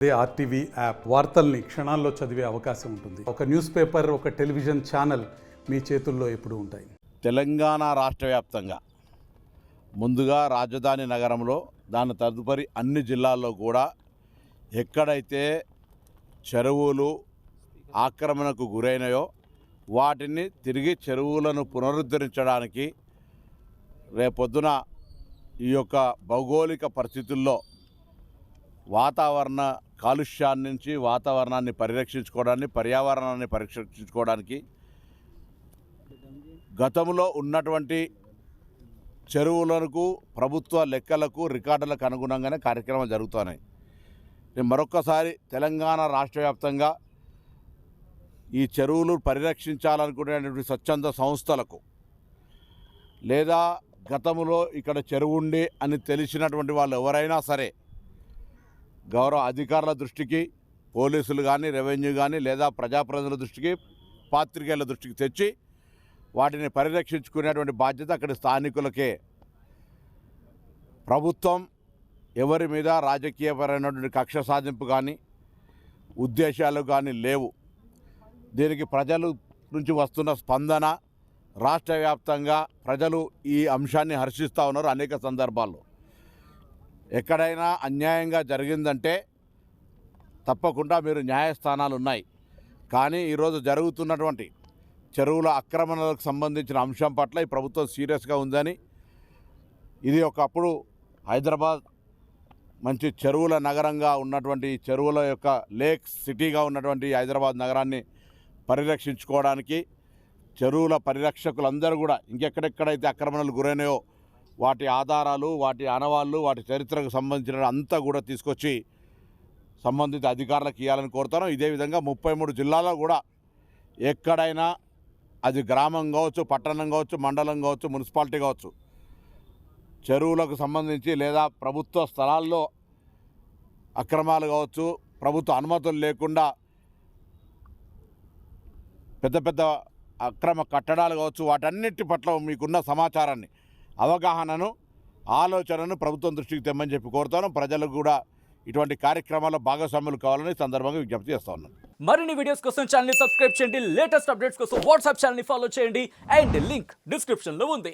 అదే RTV app వార్తల్ని క్షణాల్లో చదివే అవకాశం ఉంటుంది. ఒక న్యూస్ పేపర్, ఒక టెలివిజన్ ఛానల్ మీ చేతుల్లో ఎప్పుడూ ఉంటాయి. తెలంగాణ రాష్ట్ర వ్యాప్తంగా ముందుగా రాజధాని నగరంలో, దాని తదుపరి అన్ని జిల్లాల్లో కూడా ఎక్కడైతే చెరువులు ఆక్రమణకు గురైనాయో వాటిని తిరిగి చెరువులను పునరుద్ధరించడానికి రేపొద్దున ఈ యొక్క భౌగోళిక పరిస్థితుల్లో వాతావరణ కాలుష్యాన్ని నుంచి వాతావరణాన్ని పరిరక్షించుకోవడానికి, పర్యావరణాన్ని పరిరక్షించుకోవడానికి గతంలో ఉన్నటువంటి చెరువులకు ప్రభుత్వ లెక్కలకు రికార్డులకు అనుగుణంగానే కార్యక్రమాలు జరుగుతున్నాయి. మరొక్కసారి తెలంగాణ రాష్ట్ర వ్యాప్తంగా ఈ చెరువులు పరిరక్షించాలనుకునేటువంటి స్వచ్ఛంద సంస్థలకు లేదా గతంలో ఇక్కడ చెరువు ఉండి అని తెలిసినటువంటి వాళ్ళు ఎవరైనా సరే గౌరవ అధికారుల దృష్టికి, పోలీసులు కానీ, రెవెన్యూ కానీ, లేదా ప్రజాప్రతినిధుల దృష్టికి, పాత్రికేయుల దృష్టికి తెచ్చి వాటిని పరిరక్షించుకునేటువంటి బాధ్యత అక్కడి స్థానికులకే. ప్రభుత్వం ఎవరి మీద రాజకీయపరమైనటువంటి కక్ష సాధింపు కానీ ఉద్దేశాలు కానీ లేవు. దీనికి ప్రజల నుంచి వస్తున్న స్పందన, రాష్ట్ర వ్యాప్తంగా ప్రజలు ఈ అంశాన్ని హర్షిస్తూ ఉన్నారు. అనేక సందర్భాల్లో ఎక్కడైనా అన్యాయంగా జరిగిందంటే తప్పకుండా మీరు న్యాయస్థానాలు ఉన్నాయి. కానీ ఈరోజు జరుగుతున్నటువంటి చెరువుల ఆక్రమణలకు సంబంధించిన అంశం పట్ల ఈ ప్రభుత్వం సీరియస్గా ఉందని, ఇది ఒకప్పుడు హైదరాబాద్ మంచి చెరువుల నగరంగా ఉన్నటువంటి, చెరువుల యొక్క లేక్ సిటీగా ఉన్నటువంటి హైదరాబాద్ నగరాన్ని పరిరక్షించుకోవడానికి చెరువుల పరిరక్షకులందరూ కూడా ఇంకెక్కడెక్కడైతే ఆక్రమణలు గురైనాయో వాటి ఆధారాలు, వాటి ఆనవాళ్ళు, వాటి చరిత్రకు సంబంధించిన అంతా కూడా తీసుకొచ్చి సంబంధిత అధికారులకు ఇవ్వాలని కోరుతాను. ఇదే విధంగా 33 జిల్లాల్లో కూడా ఎక్కడైనా అది గ్రామం కావచ్చు, పట్టణం కావచ్చు, మండలం కావచ్చు, మున్సిపాలిటీ కావచ్చు, చెరువులకు సంబంధించి లేదా ప్రభుత్వ స్థలాల్లో అక్రమాలు కావచ్చు, ప్రభుత్వ అనుమతులు లేకుండా పెద్ద పెద్ద అక్రమ కట్టడాలు కావచ్చు, వాటన్నిటి పట్ల మీకున్న సమాచారాన్ని, అవగాహనను, ఆలోచనను ప్రభుత్వం దృష్టికి తెమ్మని చెప్పి కోరుతాను. ప్రజలకు కూడా ఇటువంటి కార్యక్రమాల్లో భాగస్వాములు కావాలని సందర్భంగా విజ్ఞప్తి చేస్తా ఉన్నాను. మరిన్ని వీడియోస్ కోసం ఛానల్ ని సబ్స్క్రైబ్ చేయండి. లేటెస్ట్ అప్డేట్స్ కోసం వాట్సాప్ ఛానల్ ని ఫాలో చేయండి. అండ్ లింక్ డిస్క్రిప్షన్ లో ఉంది.